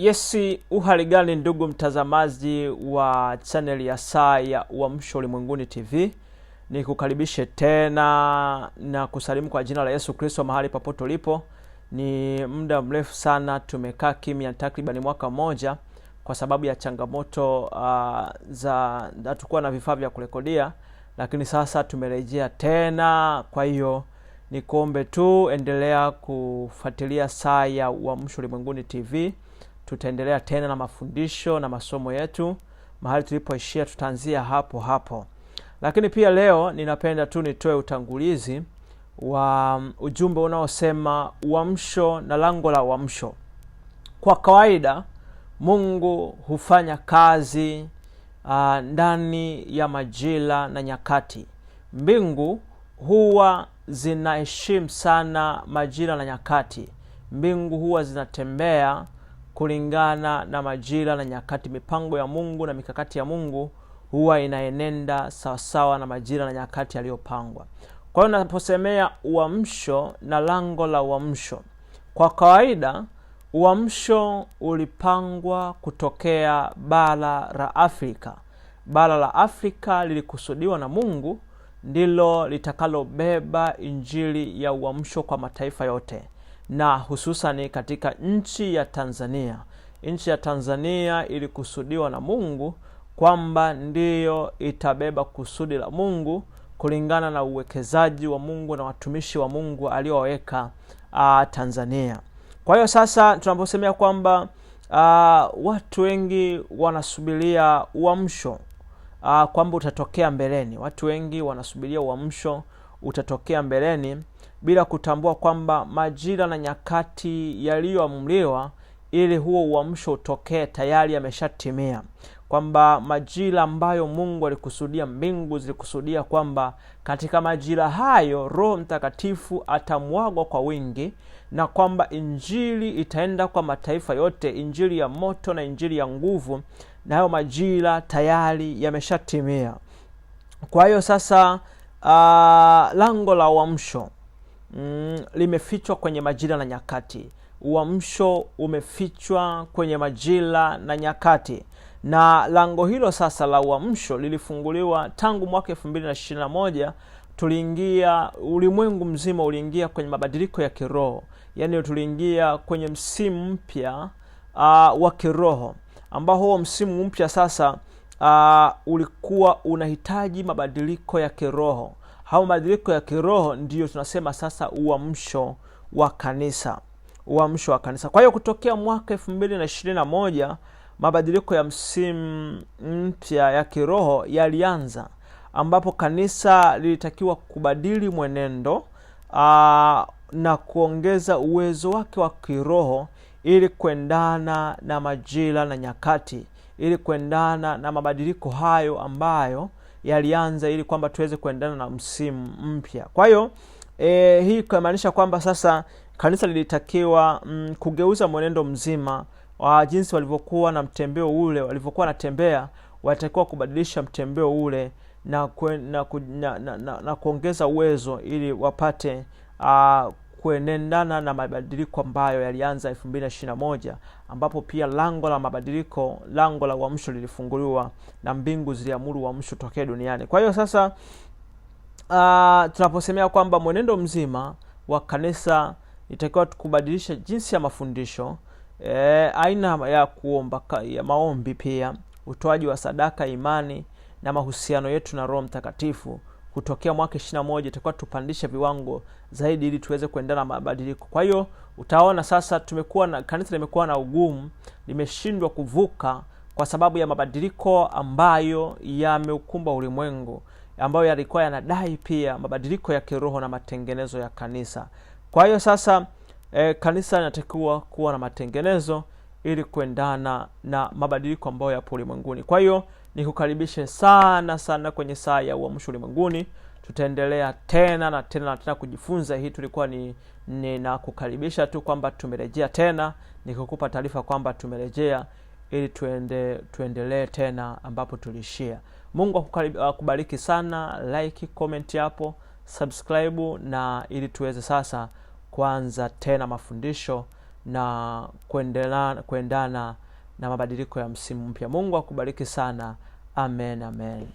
Yesi, uhali gani ndugu mtazamaji wa channel ya Saa ya Uamsho Ulimwenguni TV. Nikukaribishe tena na kusalimu kwa jina la Yesu Kristo mahali popote ulipo. Ni muda mrefu sana tumekaa kimya, takriban mwaka mmoja kwa sababu ya changamoto za hatukuwa na vifaa vya kurekodia, lakini sasa tumerejea tena. Kwa hiyo nikuombe tu endelea kufuatilia Saa ya Uamsho Ulimwenguni TV. Tutaendelea tena na mafundisho na masomo yetu. Mahali tulipoishia tutaanzia hapo hapo. Lakini pia leo ninapenda tu nitoe utangulizi wa ujumbe unaosema uamsho na lango la uamsho. Kwa kawaida Mungu hufanya kazi ndani ya majira na nyakati. Mbingu huwa zinaheshimu sana majira na nyakati. Mbingu huwa zinatembea kulingana na majira na nyakati. Mipango ya Mungu na mikakati ya Mungu huwa inaenenda sawasawa na majira na nyakati yaliyopangwa. Kwa hiyo naposemea uamsho na lango la uamsho, kwa kawaida uamsho ulipangwa kutokea bara la Afrika. Bara la Afrika lilikusudiwa na Mungu ndilo litakalobeba injili ya uamsho kwa mataifa yote, na hususani katika nchi ya Tanzania. Nchi ya Tanzania ilikusudiwa na Mungu kwamba ndiyo itabeba kusudi la Mungu kulingana na uwekezaji wa Mungu na watumishi wa Mungu alioweka Tanzania. Kwa hiyo sasa tunaposemea kwamba watu wengi wanasubiria uamsho kwamba utatokea mbeleni. Watu wengi wanasubiria uamsho utatokea mbeleni bila kutambua kwamba majira na nyakati yaliyoamriwa ili huo uamsho utokee tayari yameshatimia. Kwamba majira ambayo Mungu alikusudia, mbingu zilikusudia kwamba katika majira hayo Roho Mtakatifu atamwagwa kwa wingi, na kwamba injili itaenda kwa mataifa yote, injili ya moto na injili ya nguvu, na hayo majira tayari yameshatimia. Kwa hiyo sasa lango la uamsho limefichwa kwenye majira na nyakati. Uamsho umefichwa kwenye majira na nyakati, na lango hilo sasa la uamsho lilifunguliwa tangu mwaka 2021. Tuliingia, ulimwengu mzima uliingia kwenye mabadiliko ya kiroho. Yaani tuliingia kwenye msimu mpya wa kiroho, ambao huo msimu mpya sasa ulikuwa unahitaji mabadiliko ya kiroho. Hao mabadiliko ya kiroho ndiyo tunasema sasa uamsho wa kanisa. Uamsho wa kanisa. Kwa hiyo kutokea mwaka 2021 mabadiliko ya msimu mpya ya kiroho yalianza, ambapo kanisa lilitakiwa kubadili mwenendo na kuongeza uwezo wake wa kiroho ili kuendana na majira na nyakati, ili kuendana na mabadiliko hayo ambayo yalianza, ili kwamba tuweze kuendana na msimu mpya. Kwa hiyo hii kumaanisha kwamba sasa kanisa lilitakiwa kugeuza mwenendo mzima wa jinsi walivyokuwa na mtembeo ule, walivyokuwa natembea, walitakiwa kubadilisha mtembeo ule na kuongeza uwezo ili wapate kuendana na mabadiliko ambayo yalianza 2021, ambapo pia lango la mabadiliko, lango la uamsho lilifunguliwa na mbingu ziliamuru uamsho tokee duniani. Kwa hiyo sasa tunaposemea kwamba mwenendo mzima wa kanisa itakiwa kubadilisha jinsi ya mafundisho, aina ya kuomba, ya maombi, pia utoaji wa sadaka, imani na mahusiano yetu na Roho Mtakatifu. Kutokea mwaka 21 itakuwa tupandishe viwango zaidi ili tuweze kuendana na mabadiliko. Kwa hiyo utaona sasa kanisa limekuwa na ugumu, limeshindwa kuvuka kwa sababu ya mabadiliko ambayo yameukumba ulimwengu, ambayo yalikuwa yanadai pia mabadiliko ya kiroho na matengenezo ya kanisa. Kwa hiyo sasa kanisa linatakiwa kuwa na matengenezo ili kuendana na mabadiliko ambayo yapo ulimwenguni. Kwa hiyo nikukaribishe sana sana kwenye Saa ya Uamsho Ulimwenguni. Tutaendelea tena na tena na tena kujifunza. Hii tulikuwa na kukaribisha tu kwamba tumerejea tena, nikukupa taarifa kwamba tumerejea ili tuendelee tena ambapo tulishia. Mungu akubariki sana. Like, comment hapo, subscribe, na ili tuweze sasa kuanza tena mafundisho na kuendana na mabadiliko ya msimu mpya. Mungu akubariki sana. Amen, amen.